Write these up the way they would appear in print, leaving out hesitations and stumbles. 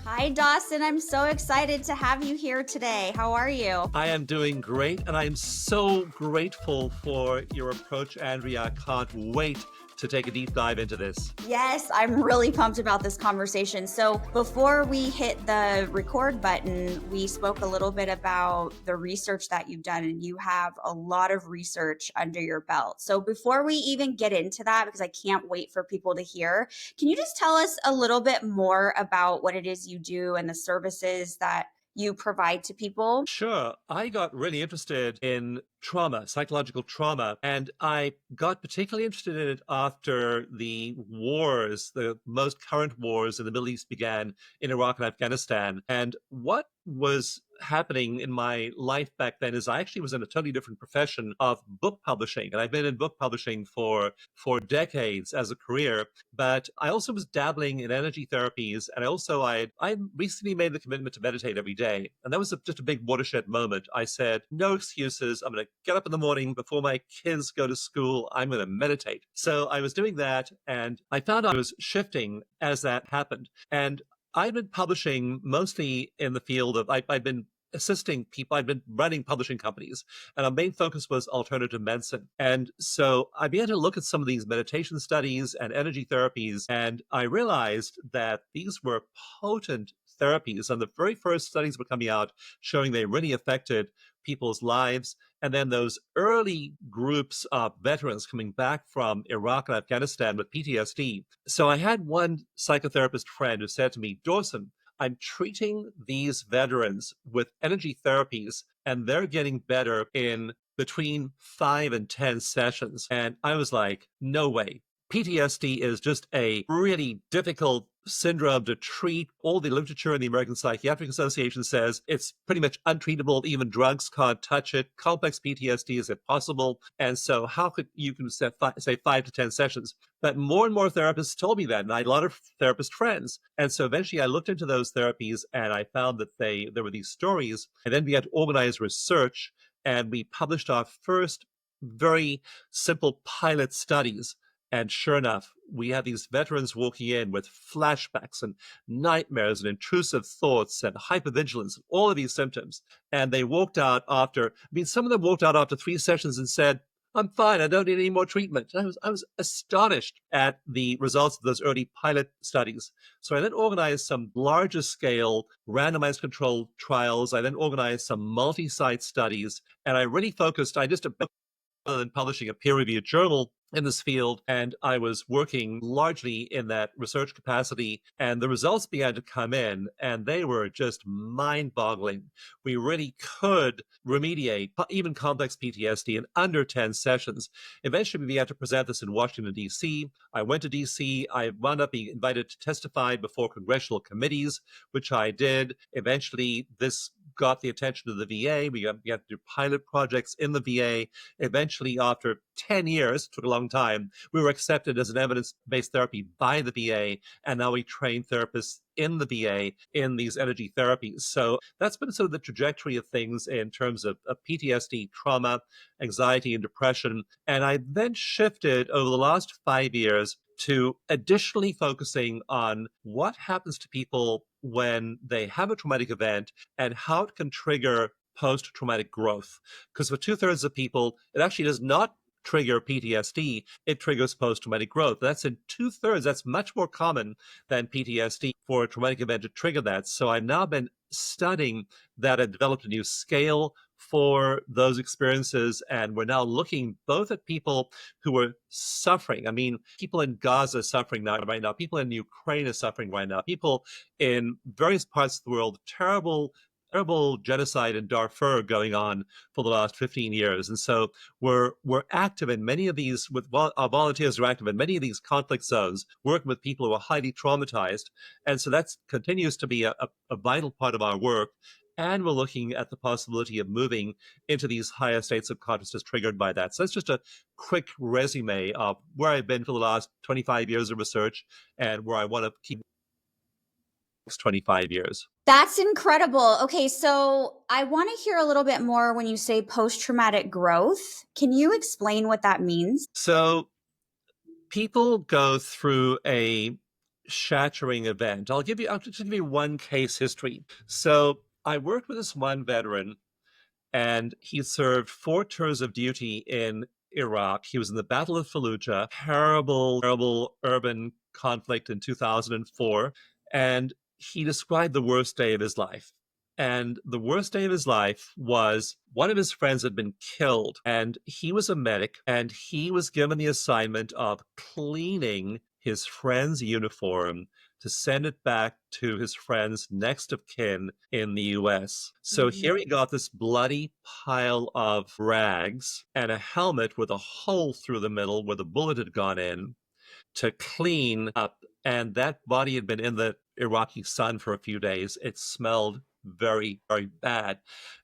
Hi, Dawson. I'm so excited to have you here today. How are you? I am doing great, and I am so grateful for your approach, Andrea. I can't wait to take a deep dive into this. Yes, I'm really pumped about this conversation. So, before we hit the record button, we spoke a little bit about the research that you've done, and you have a lot of research under your belt. So, before we even get into that, because I can't wait for people to hear, can you just tell us a little bit more about what it is you do and the services that you provide to people? Sure, I got really interested in trauma, psychological trauma, and I got particularly interested in it after the wars, the most current wars in the Middle East began in Iraq and Afghanistan. And what was happening in my life back then is I actually was in a totally different profession of book publishing, and I've been in book publishing for decades as a career. But I also was dabbling in energy therapies, and I recently made the commitment to meditate every day, and that was just a big watershed moment. I said, no excuses. I'm going to get up in the morning before my kids go to school. I'm going to meditate. So I was doing that, and I found I was shifting as that happened. And I've been publishing mostly in the field of I've been assisting people. I've been running publishing companies, and our main focus was alternative medicine. And so I began to look at some of these meditation studies and energy therapies, and I realized that these were potent therapies. And the very first studies were coming out showing they really affected people's lives. And then those early groups of veterans coming back from Iraq and Afghanistan with PTSD. So I had one psychotherapist friend who said to me, Dawson, I'm treating these veterans with energy therapies, and they're getting better in between 5 and 10 sessions. And I was like, no way. PTSD is just a really difficult syndrome to treat. All the literature in the American Psychiatric Association says it's pretty much untreatable. Even drugs can't touch it. Complex PTSD is impossible. And so how could you can say 5 to 10 sessions? But more and more therapists told me that, and I had a lot of therapist friends. And so eventually I looked into those therapies, and I found that there were these stories. I then began to organize research, and we published our first very simple pilot studies. And sure enough, we had these veterans walking in with flashbacks and nightmares and intrusive thoughts and hypervigilance, all of these symptoms. And they walked out some of them walked out after 3 sessions and said, I'm fine. I don't need any more treatment. I was astonished at the results of those early pilot studies. So I then organized some larger scale randomized controlled trials. I then organized some multi-site studies, and I really focused, rather than publishing a peer-reviewed journal in this field, and I was working largely in that research capacity, and the results began to come in, and they were just mind-boggling. We really could remediate even complex PTSD in under 10 sessions. Eventually, we began to present this in Washington, D.C. I went to D.C. I wound up being invited to testify before congressional committees, which I did. Eventually, this got the attention of the VA. We got to do pilot projects in the VA. Eventually, after 10 years, took a long time, we were accepted as an evidence-based therapy by the VA, and now we train therapists in the VA in these energy therapies. So that's been sort of the trajectory of things in terms of PTSD, trauma, anxiety, and depression. And I then shifted over the last 5 years to additionally focusing on what happens to people when they have a traumatic event and how it can trigger post-traumatic growth. Because for 2/3 of people, it actually does not trigger PTSD, it triggers post-traumatic growth. That's in 2/3. That's much more common than PTSD for a traumatic event to trigger that. So I've now been studying that and developed a new scale for those experiences. And we're now looking both at people who are suffering. I mean, people in Gaza are suffering right now. People in Ukraine are suffering right now. People in various parts of the world, terrible genocide in Darfur going on for the last 15 years. And so we're active in many of these, our volunteers are active in many of these conflict zones, working with people who are highly traumatized. And so that continues to be a vital part of our work. And we're looking at the possibility of moving into these higher states of consciousness triggered by that. So that's just a quick resume of where I've been for the last 25 years of research and where I want to keep the next 25 years. That's incredible. Okay, so I want to hear a little bit more when you say post-traumatic growth. Can you explain what that means? So people go through a shattering event. I'll just give you one case history. So I worked with this one veteran, and he served 4 tours of duty in Iraq. He was in the Battle of Fallujah, terrible, terrible urban conflict in 2004. And he described the worst day of his life. And the worst day of his life was one of his friends had been killed, and he was a medic, and he was given the assignment of cleaning his friend's uniform to send it back to his friend's next of kin in the US. So here he got this bloody pile of rags and a helmet with a hole through the middle where the bullet had gone in to clean up. And that body had been in the Iraqi sun for a few days. It smelled very, very bad.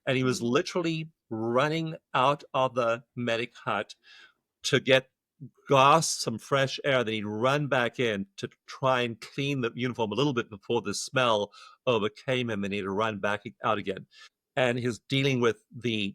And he was literally running out of the medic hut to get some fresh air. Then he'd run back in to try and clean the uniform a little bit before the smell overcame him, and he'd run back out again. And he's dealing with the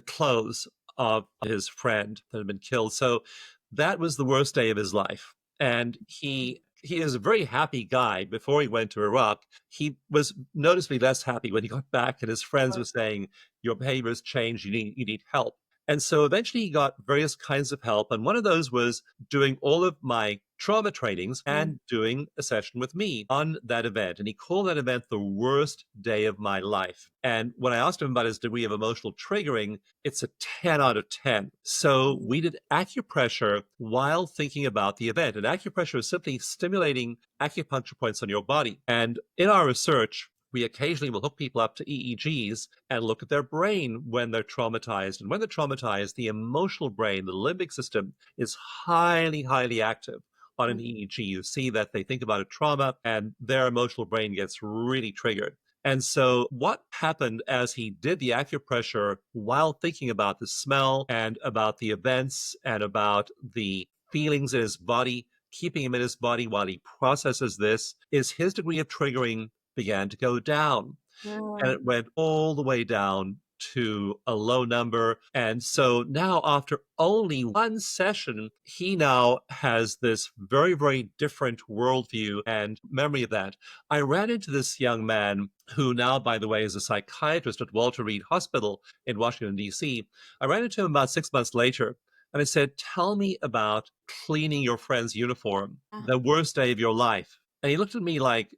clothes of his friend that had been killed. So that was the worst day of his life. And he is a very happy guy before he went to Iraq. He was noticeably less happy when he got back, and his friends were saying, "Your behavior has changed. You need help." And so eventually he got various kinds of help. And one of those was doing all of my trauma trainings and doing a session with me on that event. And he called that event the worst day of my life. And when I asked him about his degree of emotional triggering, it's a 10 out of 10. So we did acupressure while thinking about the event. And acupressure is simply stimulating acupuncture points on your body. And in our research, we occasionally will hook people up to EEGs and look at their brain when they're traumatized. And when they're traumatized, the emotional brain, the limbic system, is highly, highly active on an EEG. You see that they think about a trauma and their emotional brain gets really triggered. And so what happened as he did the acupressure while thinking about the smell and about the events and about the feelings in his body, keeping him in his body while he processes this, is his degree of triggering began to go down. And it went all the way down to a low number. And so now, after only one session, he now has this very, very different worldview and memory of that. I ran into this young man who now, by the way, is a psychiatrist at Walter Reed Hospital in Washington, D.C. I ran into him about 6 months later. And I said, "Tell me about cleaning your friend's uniform, the worst day of your life." And he looked at me like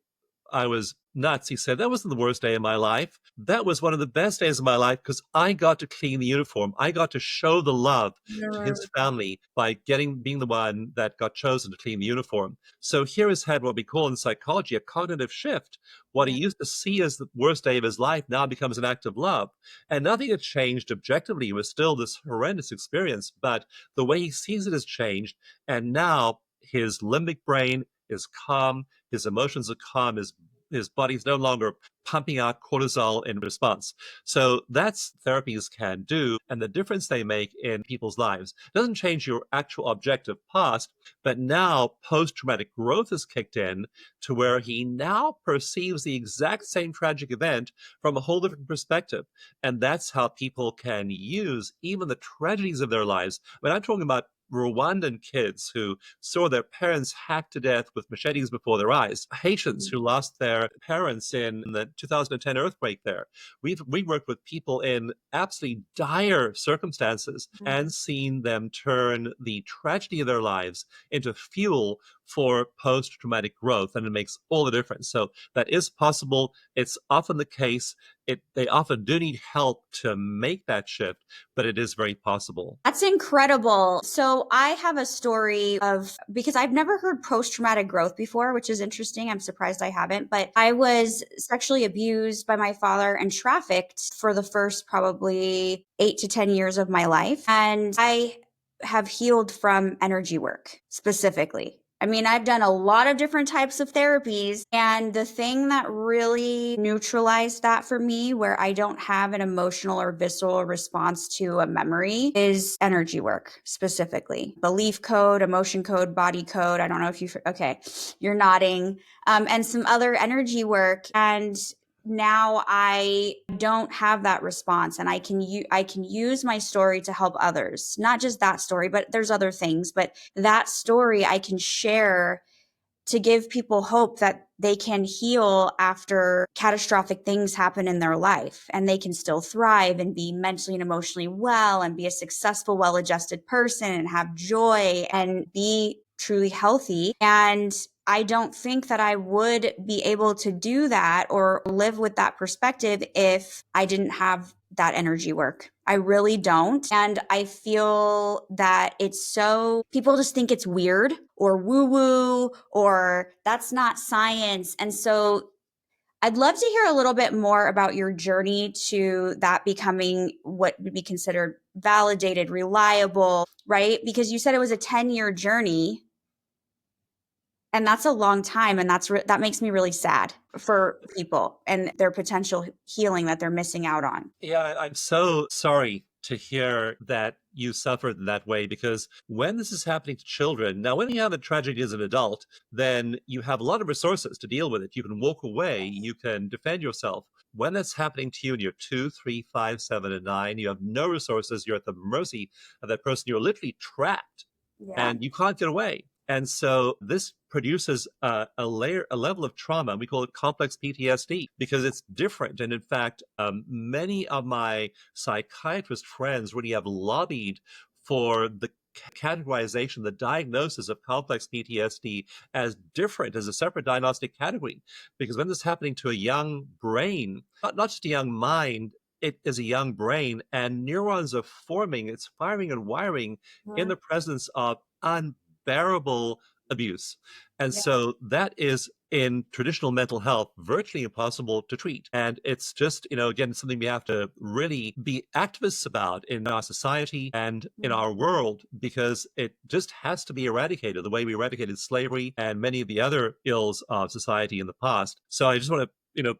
I was nuts. He said, "That wasn't the worst day of my life. That was one of the best days of my life because I got to clean the uniform. I got to show the love to his family by being the one that got chosen to clean the uniform." So here has had what we call in psychology a cognitive shift. What he used to see as the worst day of his life now becomes an act of love. And nothing had changed objectively. It was still this horrendous experience, but the way he sees it has changed. And now his limbic brain is calm, his emotions are calm, his body's no longer pumping out cortisol in response. So that's therapies can do, and the difference they make in people's lives. It doesn't change your actual objective past, but now post-traumatic growth has kicked in to where he now perceives the exact same tragic event from a whole different perspective. And that's how people can use even the tragedies of their lives. When I'm talking about Rwandan kids who saw their parents hacked to death with machetes before their eyes, Haitians who lost their parents in the 2010 earthquake there. We worked with people in absolutely dire circumstances and seen them turn the tragedy of their lives into fuel for post-traumatic growth, and it makes all the difference. So that is possible. It's often the case. They often do need help to make that shift, but it is very possible. That's incredible. So I have a story because I've never heard post-traumatic growth before, which is interesting. I'm surprised I haven't, but I was sexually abused by my father and trafficked for the first probably 8 to 10 years of my life. And I have healed from energy work specifically. I mean, I've done a lot of different types of therapies, and the thing that really neutralized that for me, where I don't have an emotional or visceral response to a memory, is energy work specifically. Belief code, emotion code, body code. I don't know if you're nodding, and some other energy work. And now I don't have that response, and I can use my story to help others. Not just that story, but there's other things, but that story I can share to give people hope that they can heal after catastrophic things happen in their life and they can still thrive and be mentally and emotionally well and be a successful, well-adjusted person and have joy and be truly healthy. And I don't think that I would be able to do that or live with that perspective if I didn't have that energy work. I really don't. And I feel that it's so, people just think it's weird or woo woo or that's not science. And so I'd love to hear a little bit more about your journey to that becoming what would be considered validated, reliable, right? Because you said it was a 10-year journey. And that's a long time. And that makes me really sad for people and their potential healing that they're missing out on. Yeah, I'm so sorry to hear that you suffered in that way, because when this is happening to children, now when you have a tragedy as an adult, then you have a lot of resources to deal with it. You can walk away, you can defend yourself. When that's happening to you and you're 2, 3, 5, 7, and 9, you have no resources, you're at the mercy of that person, you're literally trapped Yeah. and you can't get away. And so this produces a level of trauma. We call it complex PTSD because it's different. And in fact, many of my psychiatrist friends really have lobbied for the categorization, the diagnosis of complex PTSD as different, as a separate diagnostic category. Because when this is happening to a young brain, not just a young mind, it is a young brain, and neurons are forming, it's firing and wiring in the presence of unbearable abuse. And Yeah. so that is, in traditional mental health, virtually impossible to treat. And it's just, again, something we have to really be activists about in our society and in our world, because it just has to be eradicated the way we eradicated slavery and many of the other ills of society in the past. So I just want to,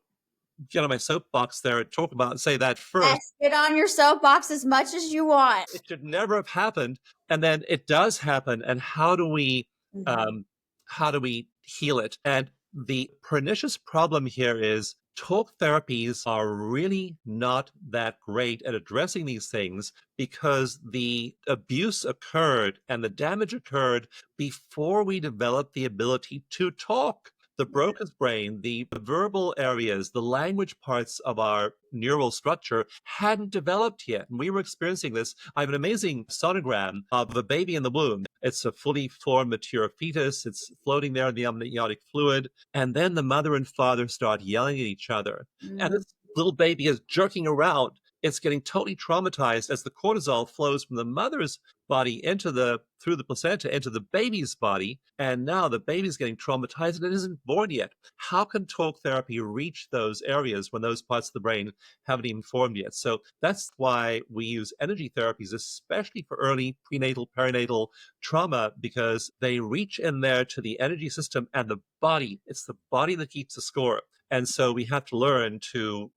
get on my soapbox there and talk about, say that first. Yes, get on your soapbox as much as you want. It should never have happened, and then it does happen. And Mhm. um, how do we heal it? And the pernicious problem here is talk therapies are really not that great at addressing these things, because the abuse occurred and the damage occurred before we developed the ability to talk. The broken brain, the verbal areas, the language parts of our neural structure hadn't developed yet. And we were experiencing this. I have an amazing sonogram of a baby in the womb. It's a fully formed, mature fetus. It's floating there in the amniotic fluid. And then the mother and father start yelling at each other. And Mhm. this little baby is jerking around. It's getting totally traumatized as the cortisol flows from the mother's body through the placenta into the baby's body. And now the baby's getting traumatized and it isn't born yet. How can talk therapy reach those areas when those parts of the brain haven't even formed yet? So that's why we use energy therapies, especially for early prenatal, perinatal trauma, because they reach in there to the energy system and the body. It's the body that keeps the score. And so we have to learn to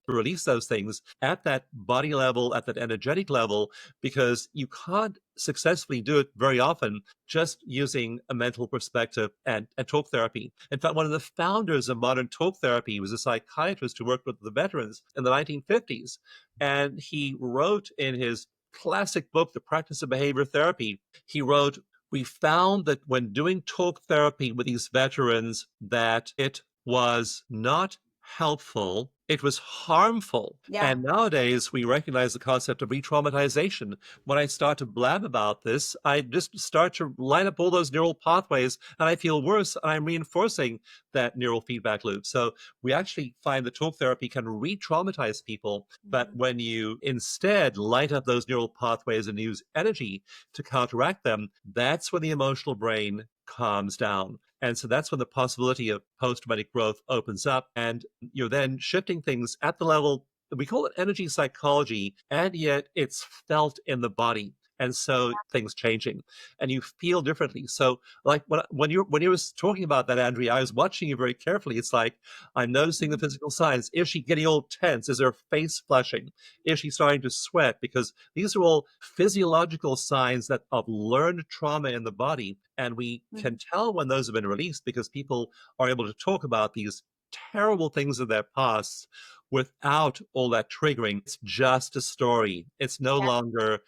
release those things at that body level, at that energetic level, because you can't successfully do it very often just using a mental perspective and talk therapy. In fact, one of the founders of modern talk therapy was a psychiatrist who worked with the veterans in the 1950s. And he wrote in his classic book, The Practice of Behavior Therapy, he wrote, "We found that when doing talk therapy with these veterans, that it was not helpful, it was harmful." Yeah. And nowadays we recognize the concept of re-traumatization. When I start to blab about this, I just start to line up all those neural pathways and I feel worse, and I'm reinforcing that neural feedback loop. So we actually find that talk therapy can re-traumatize people, but when you instead light up those neural pathways and use energy to counteract them, that's when the emotional brain calms down. And so that's when the possibility of post-traumatic growth opens up, and you're then shifting things at the level, we call it energy psychology, and yet it's felt in the body. And so things changing and you feel differently. So like when you were talking about that, Andrea, I was watching you very carefully. It's like, I'm noticing the physical signs. Is she getting all tense? Is her face flushing? Is she starting to sweat? Because these are all physiological signs that of learned trauma in the body. And we can tell when those have been released because people are able to talk about these terrible things in their past without all that triggering. It's just a story. It's no Yeah. longer,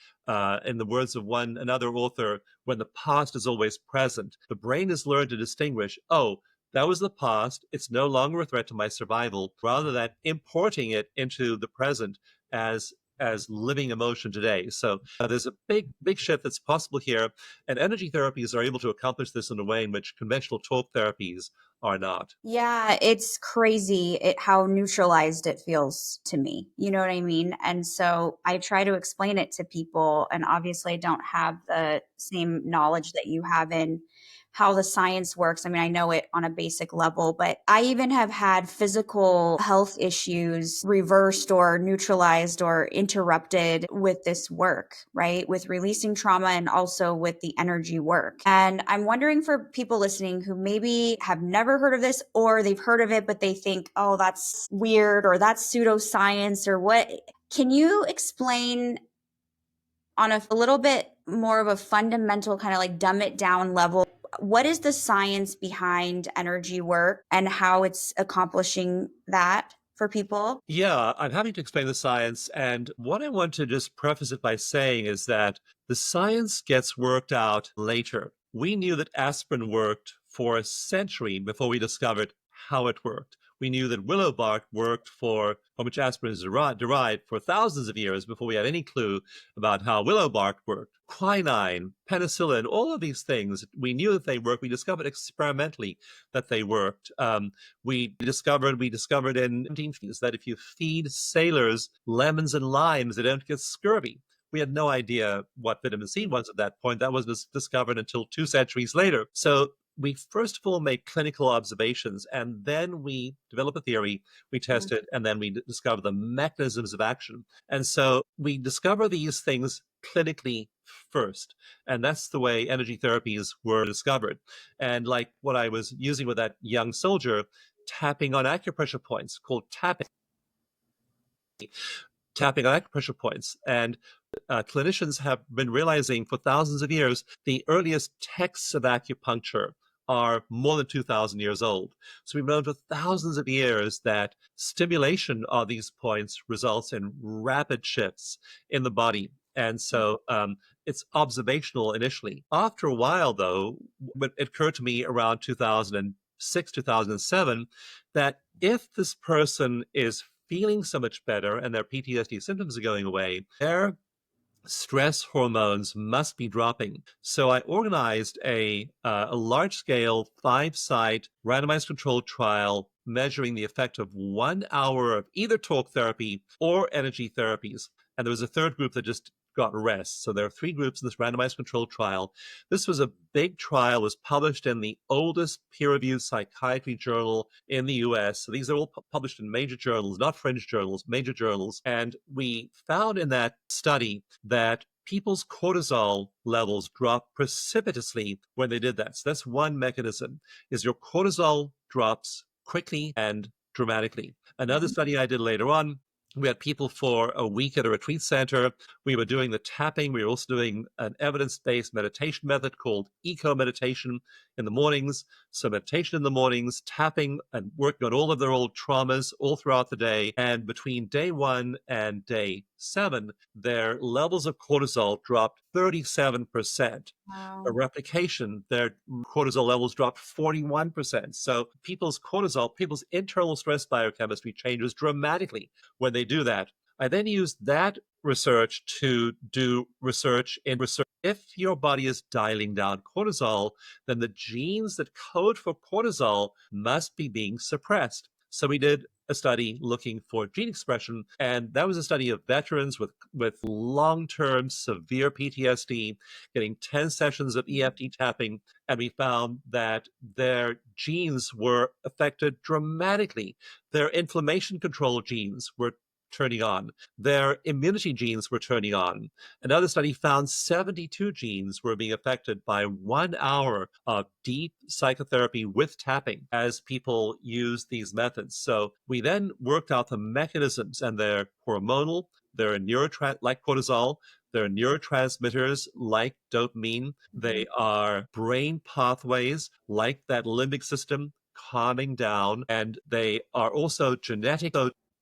in the words of another author, when the past is always present. The brain has learned to distinguish, oh, that was the past. It's no longer a threat to my survival, rather than importing it into the present as living emotion today. So there's a big shift that's possible here, and energy therapies are able to accomplish this in a way in which conventional talk therapies are not. Yeah, it's crazy how neutralized it feels to me. You know what I mean? And so I try to explain it to people, and obviously I don't have the same knowledge that you have in how the science works. I mean, I know it on a basic level, but I even have had physical health issues reversed or neutralized or interrupted with this work, right? With releasing trauma and also with the energy work. And I'm wondering for people listening who maybe have never heard of this or they've heard of it, but they think, oh, that's weird or that's pseudoscience or what. Can you explain on a little bit more of a fundamental kind of like dumb it down level? What is the science behind energy work and how it's accomplishing that for people? Yeah, I'm happy to explain the science. And what I want to just preface it by saying is that the science gets worked out later. We knew that aspirin worked for a century before we discovered how it worked. We knew that willow bark worked from which aspirin is derived for thousands of years before we had any clue about how willow bark worked. Quinine, penicillin, all of these things, we knew that they worked. We discovered experimentally that they worked. We discovered in 1750s that if you feed sailors lemons and limes, they don't get scurvy. We had no idea what vitamin C was at that point. That was discovered until 2 centuries later. So we first of all make clinical observations, and then we develop a theory, we test it, and then we discover the mechanisms of action. And so we discover these things clinically first. And that's the way energy therapies were discovered. And like what I was using with that young soldier, tapping on acupressure points, called tapping on acupressure points. And clinicians have been realizing for thousands of years the earliest texts of acupuncture are more than 2,000 years old. So we've known for thousands of years that stimulation of these points results in rapid shifts in the body. And so it's observational initially. After a while, though, it occurred to me around 2006, 2007, that if this person is feeling so much better and their PTSD symptoms are going away, their stress hormones must be dropping. So I organized a large-scale 5-site randomized controlled trial measuring the effect of 1 hour of either talk therapy or energy therapies. And there was a third group that just got rest. So there are 3 groups in this randomized controlled trial. This was a big trial, was published in the oldest peer-reviewed psychiatry journal in the US. So these are all published in major journals, not fringe journals, major journals. And we found in that study that people's cortisol levels dropped precipitously when they did that. So that's one mechanism, is your cortisol drops quickly and dramatically. Another Mhm. study I did later on, we had people for a week at a retreat center. We were doing the tapping. We were also doing an evidence-based meditation method called eco meditation in the mornings. So meditation in the mornings, tapping and working on all of their old traumas all throughout the day. And between day 1 and day 7, their levels of cortisol dropped 37%. A Wow. replication, their cortisol levels dropped 41%. So people's cortisol, people's internal stress biochemistry changes dramatically when they do that. I then used that research to do research in research. If your body is dialing down cortisol, then the genes that code for cortisol must be being suppressed. So we did a study looking for gene expression, and that was a study of veterans with long-term severe PTSD getting 10 sessions of EFT tapping, and we found that their genes were affected dramatically. Their inflammation control genes were turning on. Their immunity genes were turning on. Another study found 72 genes were being affected by 1 hour of deep psychotherapy with tapping as people use these methods. So we then worked out the mechanisms, and they're hormonal, they're like cortisol, they're neurotransmitters like dopamine. Mhm. They are brain pathways like that limbic system calming down, and they are also genetic.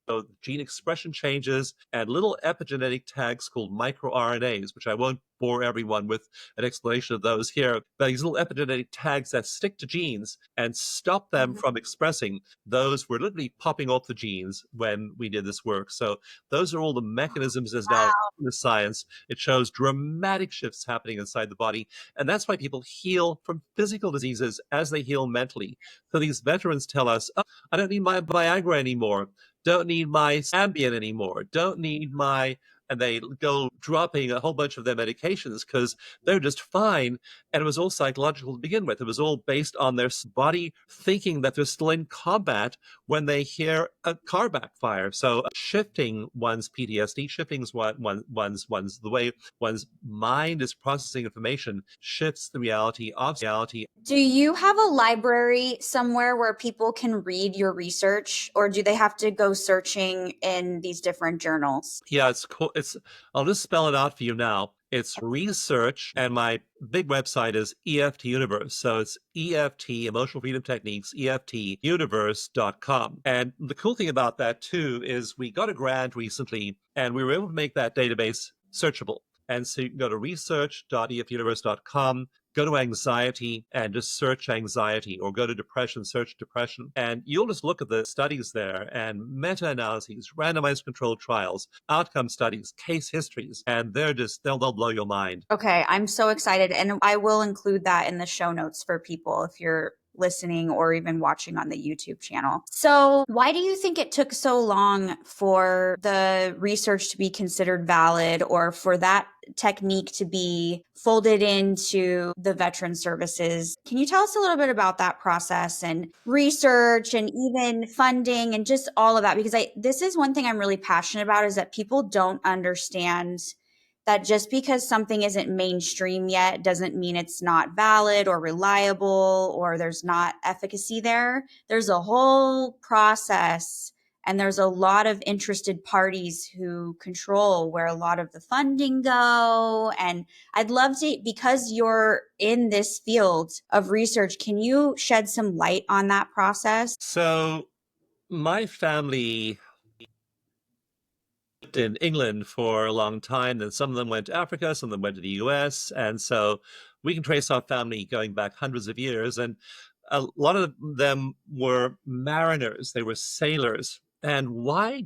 So gene expression changes and little epigenetic tags called microRNAs, which I won't bore everyone with an explanation of those here. But these little epigenetic tags that stick to genes and stop them Mhm. from expressing, those were literally popping off the genes when we did this work. So those are all the mechanisms as now Wow. in the science. It shows dramatic shifts happening inside the body. And that's why people heal from physical diseases as they heal mentally. So these veterans tell us, oh, I don't need my Viagra anymore. Don't need my Ambien anymore. Don't need my, and they go dropping a whole bunch of their medications because they're just fine. And it was all psychological to begin with. It was all based on their body thinking that they're still in combat when they hear a car backfire. So shifting one's PTSD, shifting one's the way one's mind is processing information shifts the reality of reality. Do you have a library somewhere where people can read your research, or do they have to go searching in these different journals? Yeah, it's cool. I'll just spell it out for you now. It's research, and my big website is EFT Universe. So it's EFT, Emotional Freedom Techniques, EFTuniverse.com. And the cool thing about that, too, is we got a grant recently, and we were able to make that database searchable. And so you can go to research.eftuniverse.com, go to anxiety and just search anxiety, or go to depression, search depression. And you'll just look at the studies there and meta-analyses, randomized controlled trials, outcome studies, case histories, and they'll blow your mind. Okay, I'm so excited. And I will include that in the show notes for people if you're listening or even watching on the YouTube channel. So, why do you think it took so long for the research to be considered valid, or for that technique to be folded into the veteran services? Can you tell us a little bit about that process and research and even funding and just all of that? Because this is one thing I'm really passionate about, is that people don't understand that just because something isn't mainstream yet doesn't mean it's not valid or reliable or there's not efficacy there. There's a whole process, and there's a lot of interested parties who control where a lot of the funding go. And I'd love to, because you're in this field of research, can you shed some light on that process? So my family lived in England for a long time, and some of them went to Africa, some of them went to the US. And so we can trace our family going back hundreds of years. And a lot of them were mariners, they were sailors. And why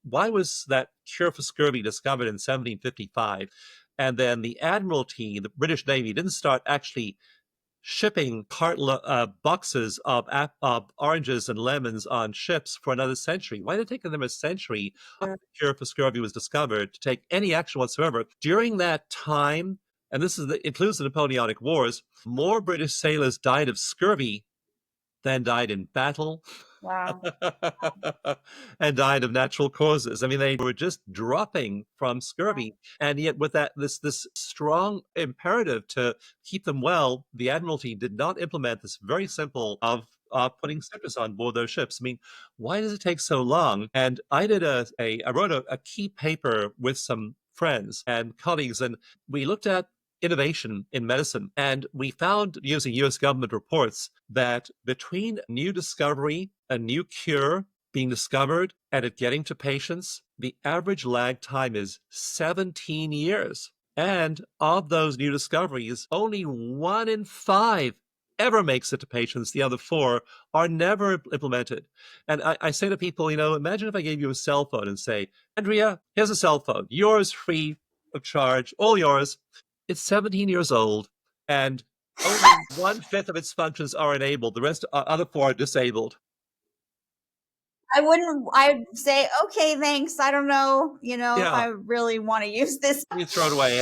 was that cure for scurvy discovered in 1755? And then the Admiralty, the British Navy, didn't start actually shipping boxes of oranges and lemons on ships for another century. Why did it take them a century after the cure for scurvy was discovered to take any action whatsoever? During that time, and includes the Napoleonic Wars, more British sailors died of scurvy than died in battle. Wow. And died of natural causes. I mean, they were just dropping from scurvy, and yet with this strong imperative to keep them well, the Admiralty did not implement this very simple of putting citrus on board those ships. I mean, why does it take so long? And I wrote a key paper with some friends and colleagues, and we looked at innovation in medicine. And we found, using US government reports, that between new discovery, a new cure being discovered, and it getting to patients, the average lag time is 17 years. And of those new discoveries, only 1 in 5 ever makes it to patients. The other 4 are never implemented. And I say to people, imagine if I gave you a cell phone and say, Andrea, here's a cell phone, yours free of charge, all yours. It's 17 years old, and only 1/5 of its functions are enabled. The rest, other 4 are disabled. I'd say, okay, thanks. I don't know, if Yeah, I really want to use this. we throw it away.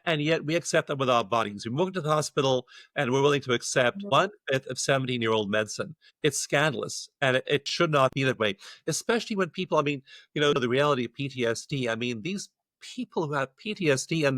And yet we accept that with our bodies. We walk into the hospital and we're willing to accept 1/5 of 17-year-old medicine. It's scandalous, and it should not be that way, especially when people, the reality of PTSD. I mean, these people who have PTSD, and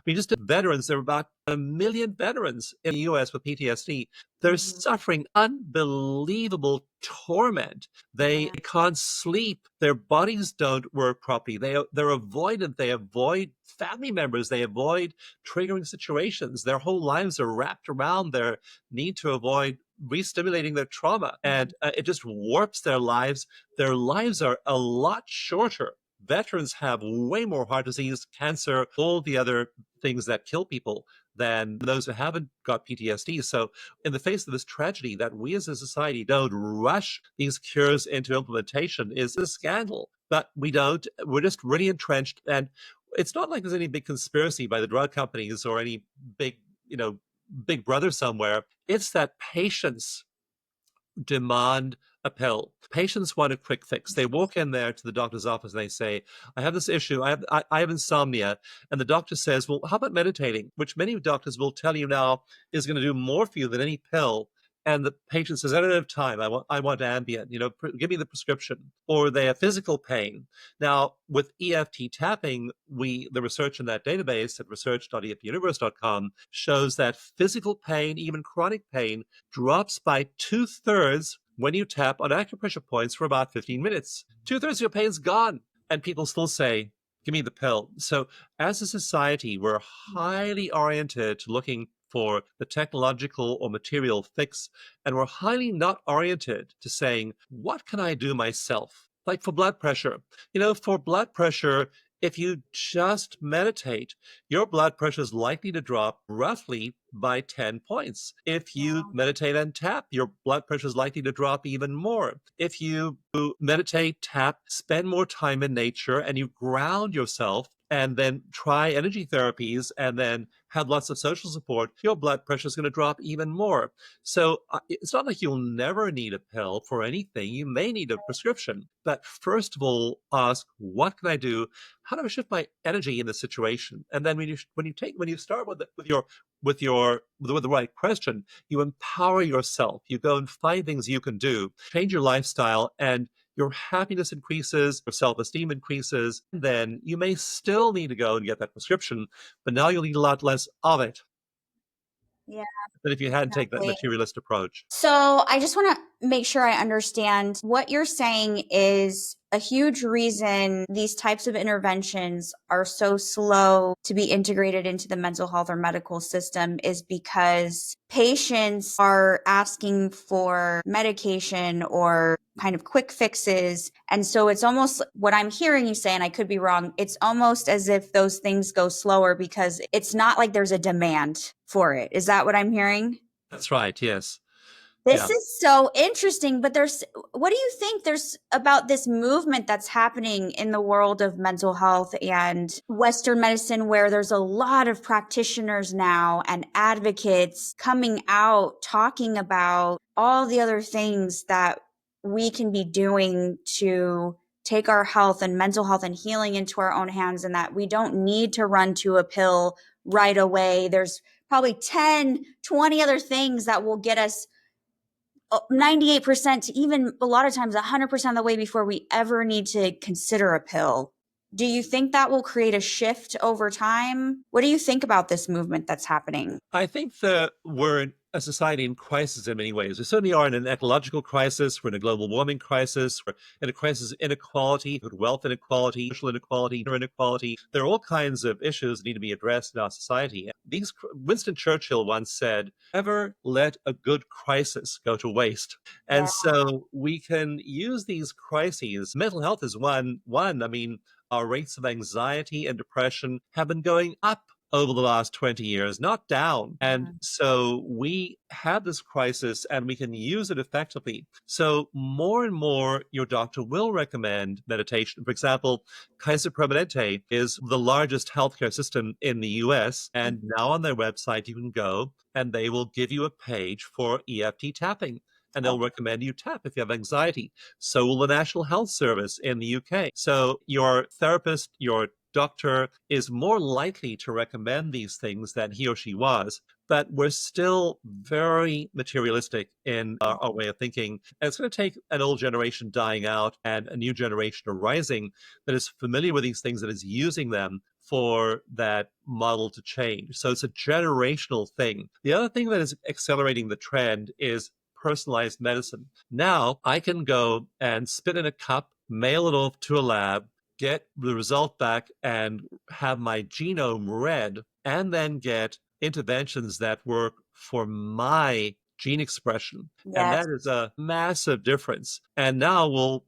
just veterans, there are about 1 million veterans in the US with PTSD. They're suffering unbelievable torment. They can't sleep. Their bodies don't work properly. They're avoidant. They avoid family members. They avoid triggering situations. Their whole lives are wrapped around their need to avoid re-stimulating their trauma, and it just warps their lives. Their lives are a lot shorter. Veterans have way more heart disease, cancer, all the other things that kill people than those who haven't got PTSD. So, in the face of this tragedy, that we as a society don't rush these cures into implementation is a scandal. But we don't. We're just really entrenched. And it's not like there's any big conspiracy by the drug companies or any big, big brother somewhere. It's that patients demand a pill. Patients want a quick fix. They walk in there to the doctor's office and they say, I have this issue. I have insomnia. And the doctor says, well, how about meditating? Which many doctors will tell you now is going to do more for you than any pill. And the patient says, I don't have time. I want Ambien. Give me the prescription. Or they have physical pain. Now, with EFT tapping, the research in that database at research.eftuniverse.com shows that physical pain, even chronic pain, drops by 2/3 when you tap on acupressure points for about 15 minutes. 2/3 of your pain's gone. And people still say, give me the pill. So as a society, we're highly oriented to looking for the technological or material fix, and we're highly not oriented to saying, what can I do myself? Like for blood pressure. For blood pressure, if you just meditate, your blood pressure is likely to drop roughly by 10 points. If you meditate and tap, your blood pressure is likely to drop even more. If you meditate, tap, spend more time in nature, and you ground yourself, and then try energy therapies, and then have lots of social support, your blood pressure is going to drop even more. So it's not like you'll never need a pill for anything. You may need a prescription. But first of all, ask, what can I do? How do I shift my energy in this situation? And then when you start with the right question, you empower yourself. You go and find things you can do, change your lifestyle, and your happiness increases, your self-esteem increases. Then you may still need to go and get that prescription, but now you'll need a lot less of it Yeah, than if you hadn't taken that exactly. materialist approach. So I just want to make sure I understand what you're saying is a huge reason these types of interventions are so slow to be integrated into the mental health or medical system is because patients are asking for medication or kind of quick fixes. And so it's almost what I'm hearing you say, and I could be wrong, it's almost as if those things go slower because it's not like there's a demand for it. Is that what I'm hearing? That's right. Yes. This Yeah. is so interesting, but what do you think there's about this movement that's happening in the world of mental health and Western medicine where there's a lot of practitioners now and advocates coming out talking about all the other things that we can be doing to take our health and mental health and healing into our own hands and that we don't need to run to a pill right away. There's probably 10, 20 other things that will get us 98% to even a lot of times 100% of the way before we ever need to consider a pill. Do you think that will create a shift over time? What do you think about this movement that's happening? I think that we're a society in crisis in many ways. We certainly are in an ecological crisis. We're in a global warming crisis. We're in a crisis of inequality, wealth inequality, social inequality, gender inequality. There are all kinds of issues that need to be addressed in our society. Winston Churchill once said, "Never let a good crisis go to waste." Yeah. And so we can use these crises. Mental health is one. I mean, our rates of anxiety and depression have been going up over the last 20 years, not down. And so we have this crisis and we can use it effectively. So more and more, your doctor will recommend meditation. For example, Kaiser Permanente is the largest healthcare system in the US. And now on their website, you can go and they will give you a page for EFT tapping. And they'll recommend you tap if you have anxiety. So will the National Health Service in the UK. So your therapist, your doctor is more likely to recommend these things than he or she was. But we're still very materialistic in our way of thinking. And it's going to take an old generation dying out and a new generation arising that is familiar with these things, that is using them for that model to change. So it's a generational thing. The other thing that is accelerating the trend is personalized medicine. Now I can go and spit in a cup, mail it off to a lab, get the result back and have my genome read, and then get interventions that work for my gene expression. And Yes. that is a massive difference. And now we'll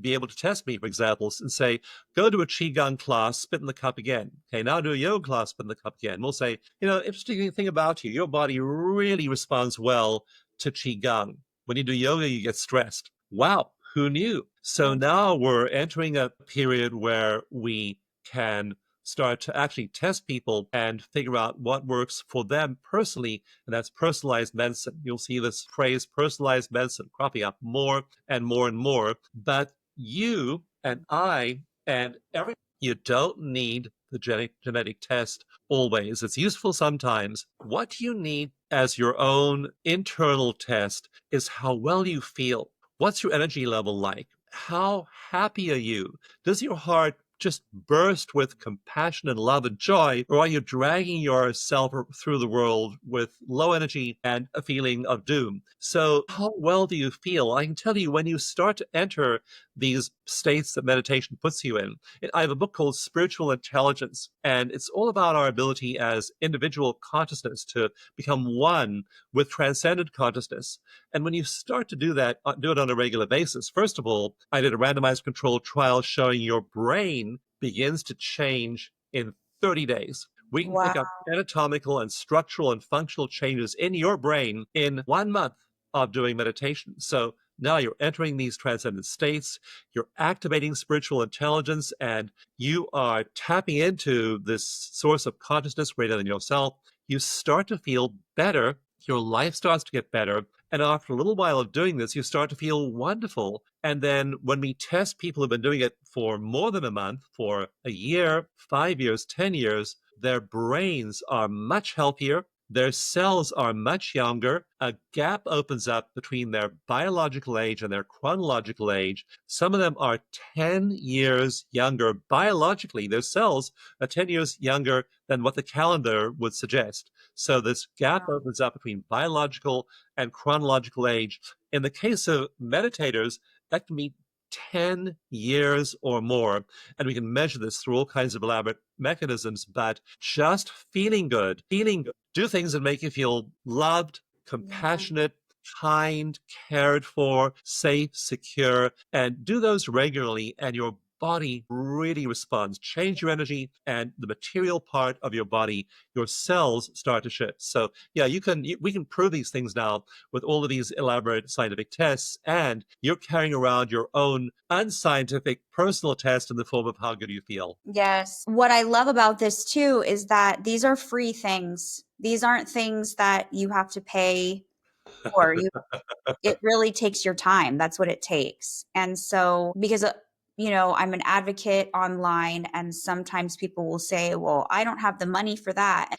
be able to test me, for example, and say, go to a Qigong class, spit in the cup again. Okay, now do a yoga class, spit in the cup again. We'll say, interesting thing about you, your body really responds well to Qigong. When you do yoga, you get stressed. Wow, who knew? So now we're entering a period where we can start to actually test people and figure out what works for them personally, and that's personalized medicine. You'll see this phrase personalized medicine cropping up more and more and more. But you and I and everyone, you don't need the genetic test always. It's useful sometimes. What you need as your own internal test is how well you feel. What's your energy level like? How happy are you? Does your heart just burst with compassion and love and joy, or are you dragging yourself through the world with low energy and a feeling of doom? So how well do you feel? I can tell you, when you start to enter these states that meditation puts you in, I have a book called Spiritual Intelligence, and it's all about our ability as individual consciousness to become one with transcendent consciousness. And when you start to do that, do it on a regular basis, first of all, I did a randomized controlled trial showing your brain begins to change in 30 days. We can Wow. pick up anatomical and structural and functional changes in your brain in 1 month of doing meditation. So now you're entering these transcendent states, you're activating spiritual intelligence, and you are tapping into this source of consciousness greater than yourself. You start to feel better, your life starts to get better, and after a little while of doing this, you start to feel wonderful. And then when we test people who've been doing it for more than a month, for a year, 5 years, 10 years, their brains are much healthier. Their cells are much younger. A gap opens up between their biological age and their chronological age. Some of them are 10 years younger biologically. Their cells are 10 years younger than what the calendar would suggest. So this gap opens up between biological and chronological age. In the case of meditators, that can be 10 years or more. And we can measure this through all kinds of elaborate mechanisms, but just feeling good, do things that make you feel loved, Yeah. compassionate, kind, cared for, safe, secure, and do those regularly, and your body really responds. Change your energy and the material part of your body, your cells start to shift. So yeah, we can prove these things now with all of these elaborate scientific tests, and you're carrying around your own unscientific personal test in the form of how good you feel. Yes. What I love about this too is that these are free things. These aren't things that you have to pay for. It really takes your time. That's what it takes. And so, because, I'm an advocate online, and sometimes people will say, well, I don't have the money for that.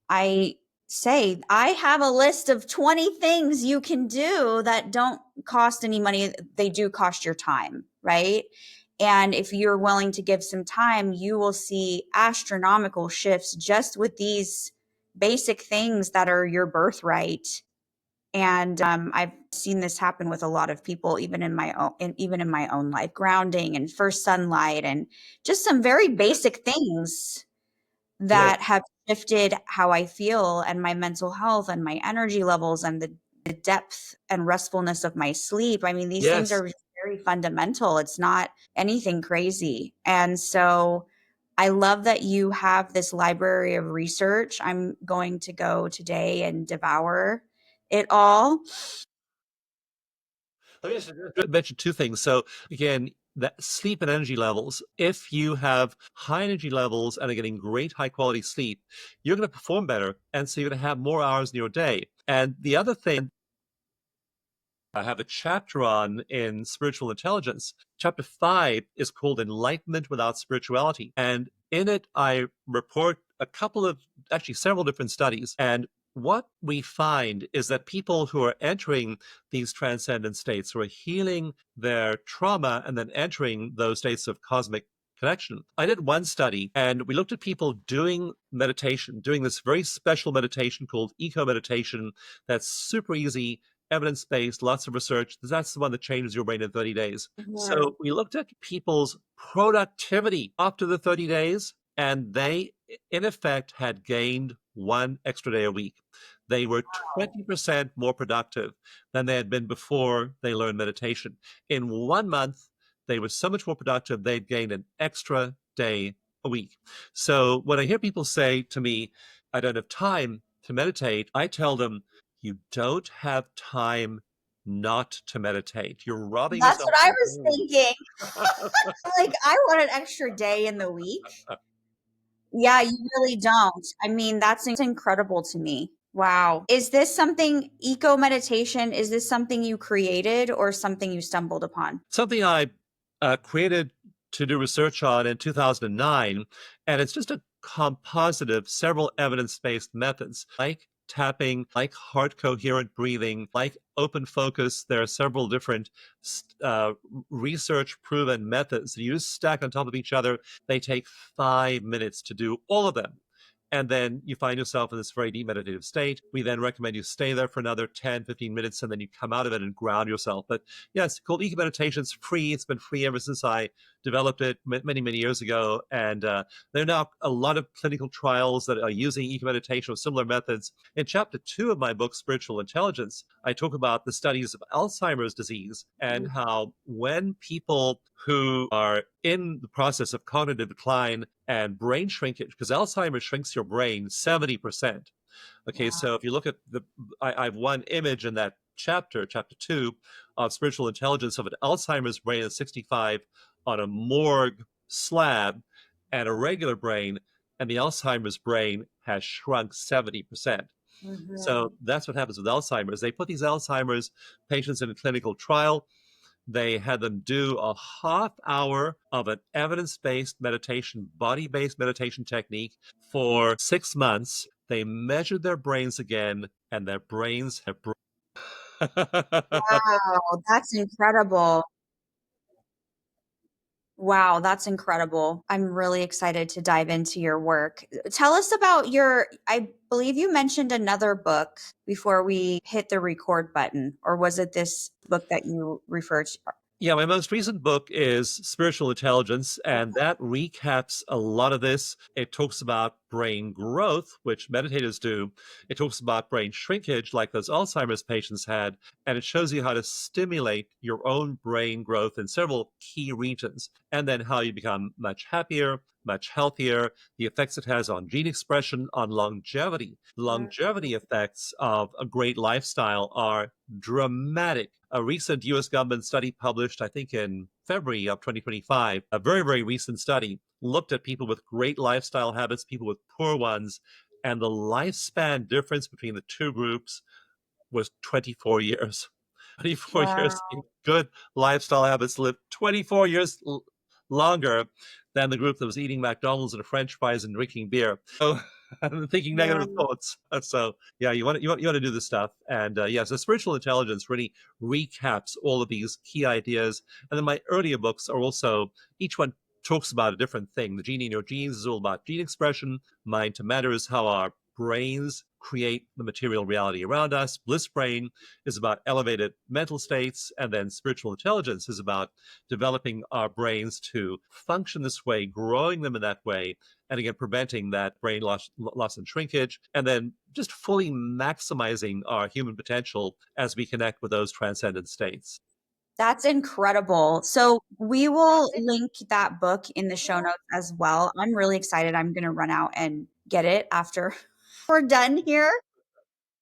I say, I have a list of 20 things you can do that don't cost any money. They do cost your time, right? And if you're willing to give some time, you will see astronomical shifts just with these basic things that are your birthright. And I've seen this happen with a lot of people, even in my own life, grounding and first sunlight and just some very basic things Yes, that have shifted how I feel and my mental health and my energy levels and the depth and restfulness of my sleep. I mean, these things yes. are very fundamental. It's not anything crazy. And so I love that you have this library of research. I'm going to go today and devour it all. Let me just mention two things. So again, that sleep and energy levels. If you have high energy levels and are getting great high quality sleep, you're going to perform better, and so you're going to have more hours in your day. And the other thing I have a chapter on in spiritual intelligence. Chapter 5 is called Enlightenment Without Spirituality. And in it, I report actually several different studies. And what we find is that people who are entering these transcendent states, who are healing their trauma and then entering those states of cosmic connection. I did one study, and we looked at people doing meditation, doing this very special meditation called eco meditation that's super easy, evidence-based, lots of research. That's the one that changes your brain in 30 days. Mhm. So we looked at people's productivity after the 30 days, And they, in effect, had gained 1 extra day a week. They were 20% more productive than they had been before they learned meditation. In 1 month, they were so much more productive, they'd gained an extra day a week. So when I hear people say to me, I don't have time to meditate, I tell them, you don't have time not to meditate. You're robbing That's yourself what I of was thinking. Like, I want an extra day in the week. Yeah, you really don't. I mean, that's incredible to me. Wow. Is this something, eco meditation, is this something you created or something you stumbled upon? Something I created to do research on in 2009, and it's just a composite of several evidence-based methods like tapping, like heart coherent breathing, like open focus. There are several different research proven methods that you just stack on top of each other. They take 5 minutes to do all of them. And then you find yourself in this very deep meditative state. We then recommend you stay there for another 10, 15 minutes, and then you come out of it and ground yourself. But yeah, it's called Eco Meditation. It's free. It's been free ever since I developed it many, many years ago. And there are now a lot of clinical trials that are using Eco Meditation or similar methods. In chapter 2 of my book, Spiritual Intelligence, I talk about the studies of Alzheimer's disease and how when people who are in the process of cognitive decline and brain shrinkage, because Alzheimer's shrinks your brain 70%. Okay, so if you look at I have one image in that chapter 2 of Spiritual Intelligence of an Alzheimer's brain at 65 on a morgue slab and a regular brain, and the Alzheimer's brain has shrunk 70%. So that's what happens with Alzheimer's. They put these Alzheimer's patients in a clinical trial. They had them do a half hour of an evidence-based meditation, body-based meditation technique for 6 months. They measured their brains again, and their brains have. Wow, that's incredible. Wow, that's incredible. I'm really excited to dive into your work. Tell us about I believe you mentioned another book before we hit the record button, or was it this book that you referred to? Yeah, my most recent book is Spiritual Intelligence, and that recaps a lot of this. It talks about brain growth, which meditators do. It talks about brain shrinkage, like those Alzheimer's patients had, and it shows you how to stimulate your own brain growth in several key regions, and then how you become much happier, much healthier, the effects it has on gene expression, on longevity. Longevity effects of a great lifestyle are dramatic. A recent US government study published, I think in February of 2025, a very, very recent study looked at people with great lifestyle habits, people with poor ones, and the lifespan difference between the two groups was 24 years. 24 Wow. years. Good lifestyle habits live 24 years longer than the group that was eating McDonald's and French fries and drinking beer. So I'm thinking negative Yeah. thoughts. So yeah, you want to do this stuff, and so spiritual intelligence really recaps all of these key ideas. And then my earlier books are also, each one talks about a different thing. The Genie in Your Genes is all about gene expression. Mind to Matter is how our brains create the material reality around us. Bliss Brain is about elevated mental states, and then spiritual intelligence is about developing our brains to function this way, growing them in that way, and again, preventing that brain loss and shrinkage, and then just fully maximizing our human potential as we connect with those transcendent states. That's incredible. So we will link that book in the show notes as well. I'm really excited. I'm going to run out and get it after we're done here.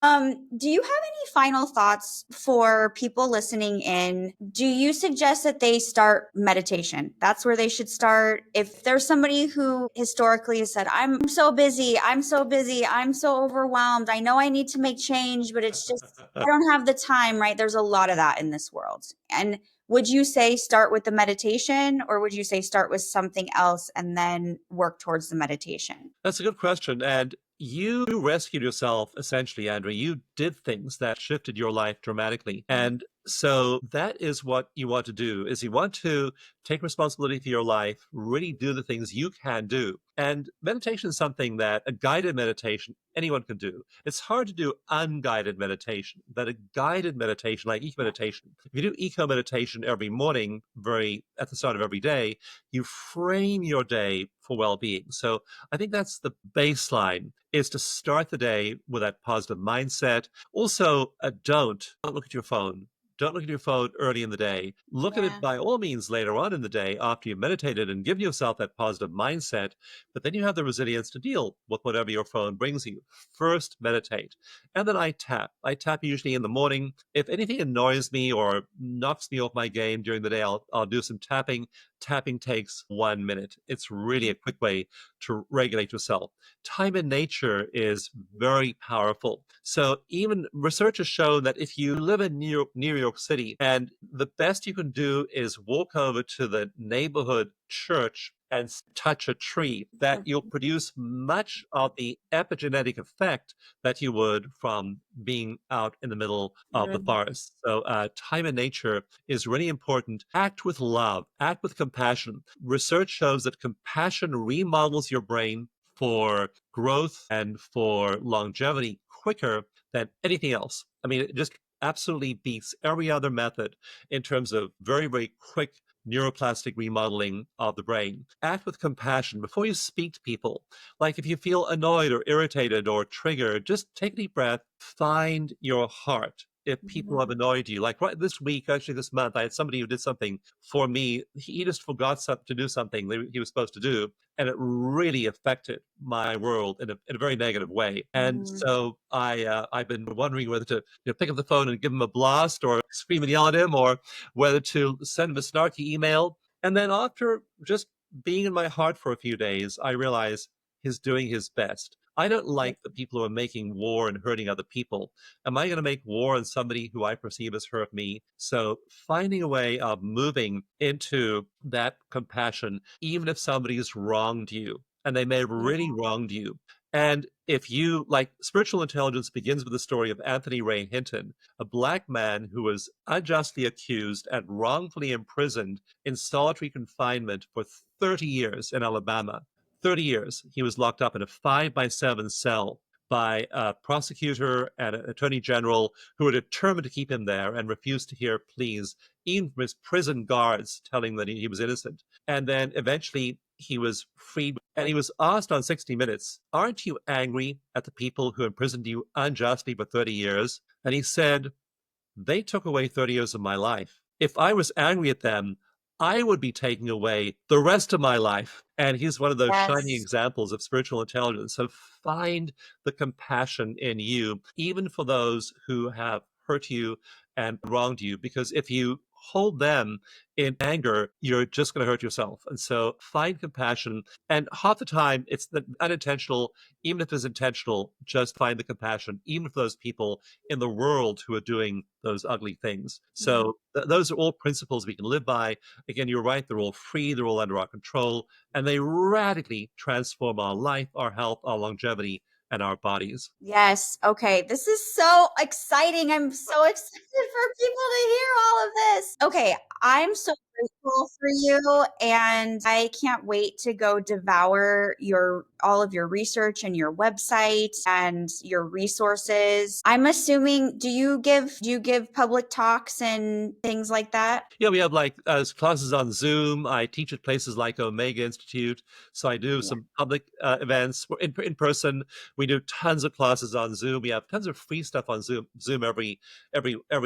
Do you have any final thoughts for people listening in? Do you suggest that they start meditation? That's where they should start. If there's somebody who historically has said, I'm so busy, I'm so busy, I'm so overwhelmed, I know I need to make change, but it's just, I don't have the time, right? There's a lot of that in this world. And would you say start with the meditation, or would you say start with something else and then work towards the meditation? That's a good question. And you rescued yourself, essentially, Andrea. You did things that shifted your life dramatically. And So that is what you want to do, is you want to take responsibility for your life, really do the things you can do. And meditation is something that a guided meditation anyone can do. It's hard to do unguided meditation, but a guided meditation like eco Yeah. meditation. If you do eco meditation every morning, very at the start of every day, you frame your day for well-being. So I think that's the baseline, is to start the day with that positive mindset. Also, don't look at your phone. Don't look at your phone early in the day. Look at it Yeah. by all means later on in the day after you've meditated and give yourself that positive mindset. But then you have the resilience to deal with whatever your phone brings you. First, meditate. And then I tap. I tap usually in the morning. If anything annoys me or knocks me off my game during the day, I'll do some tapping. Tapping takes 1 minute. It's really a quick way to regulate yourself. Time in nature is very powerful. So even research has shown that if you live in New York City, and the best you can do is walk over to the neighborhood church and touch a tree, that you'll produce much of the epigenetic effect that you would from being out in the middle of the Mhm. forest. So time in nature is really important. Act with love, act with compassion. Research shows that compassion remodels your brain for growth and for longevity quicker than anything else. I mean, it just absolutely beats every other method in terms of very, very quick neuroplastic remodeling of the brain. Act with compassion before you speak to people. Like if you feel annoyed or irritated or triggered, just take a deep breath, find your heart. If people have Mhm. annoyed you, like right this week, actually this month, I had somebody who did something for me. He just forgot to do something that he was supposed to do, and it really affected my world in a very negative way. And Mhm. so I've been wondering whether to pick up the phone and give him a blast or scream and yell at him, or whether to send him a snarky email. And then after just being in my heart for a few days, I realized he's doing his best. I don't like the people who are making war and hurting other people. Am I going to make war on somebody who I perceive has hurt me? So finding a way of moving into that compassion, even if somebody's wronged you, and they may have Yeah. really wronged you. And if you like, spiritual intelligence begins with the story of Anthony Ray Hinton, a black man who was unjustly accused and wrongfully imprisoned in solitary confinement for 30 years in Alabama. 30 years. He was locked up in a 5-by-7 cell by a prosecutor and an attorney general who were determined to keep him there and refused to hear pleas, even from his prison guards telling that he was innocent. And then eventually he was freed, and he was asked on 60 Minutes, aren't you angry at the people who imprisoned you unjustly for 30 years? And he said, they took away 30 years of my life. If I was angry at them, I would be taking away the rest of my life. And he's one of those shining Yes. examples of spiritual intelligence. So find the compassion in you, even for those who have hurt you and wronged you, because if you hold them in anger, you're just going to hurt yourself. And so find compassion. And half the time, it's the unintentional. Even if it's intentional, just find the compassion, even for those people in the world who are doing those ugly things. Mhm. So those are all principles we can live by. Again, you're right, they're all free, they're all under our control, and they radically transform our life, our health, our longevity, and our bodies. Yes. Okay. This is so exciting. I'm so excited for people to hear all of this. Okay. I'm so grateful for you, and I can't wait to go devour your all of your research and your website and your resources. I'm assuming, do you give public talks and things like that? Yeah, we have like classes on Zoom. I teach at places like Omega Institute. So I do Yeah. some public events in person. We do tons of classes on Zoom. We have tons of free stuff on Zoom every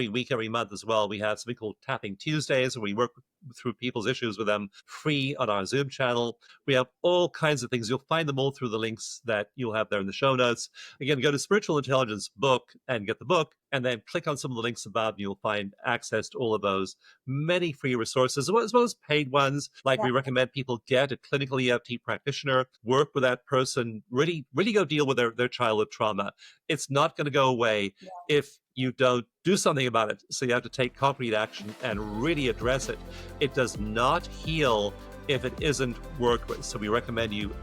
week, every month as well. We have something called Tapping Tuesdays, where we work through people's issues with them free on our Zoom channel. We have all kinds of things. You'll find them all through the links that you'll have there in the show notes. Again, go to Spiritual Intelligence Book and get the book, and then click on some of the links above, and you'll find access to all of those many free resources, as well as paid ones. Like Yeah. we recommend people get a clinical EFT practitioner, work with that person, really, really go deal with their childhood trauma. It's not going to go away Yeah. if you don't do something about it. So you have to take concrete action and really address it. It does not heal if it isn't worked with. So we recommend you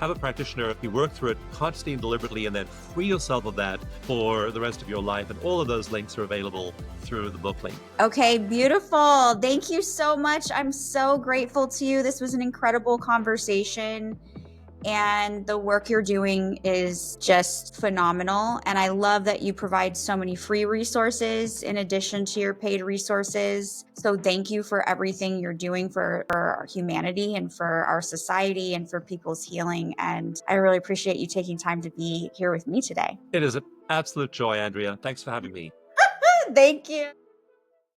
have a practitioner, you work through it consciously and deliberately, and then free yourself of that for the rest of your life. And all of those links are available through the book link. Okay, beautiful. Thank you so much. I'm so grateful to you. This was an incredible conversation. And the work you're doing is just phenomenal. And I love that you provide so many free resources in addition to your paid resources. So thank you for everything you're doing for our humanity and for our society and for people's healing. And I really appreciate you taking time to be here with me today. It is an absolute joy, Andrea. Thanks for having me. Thank you.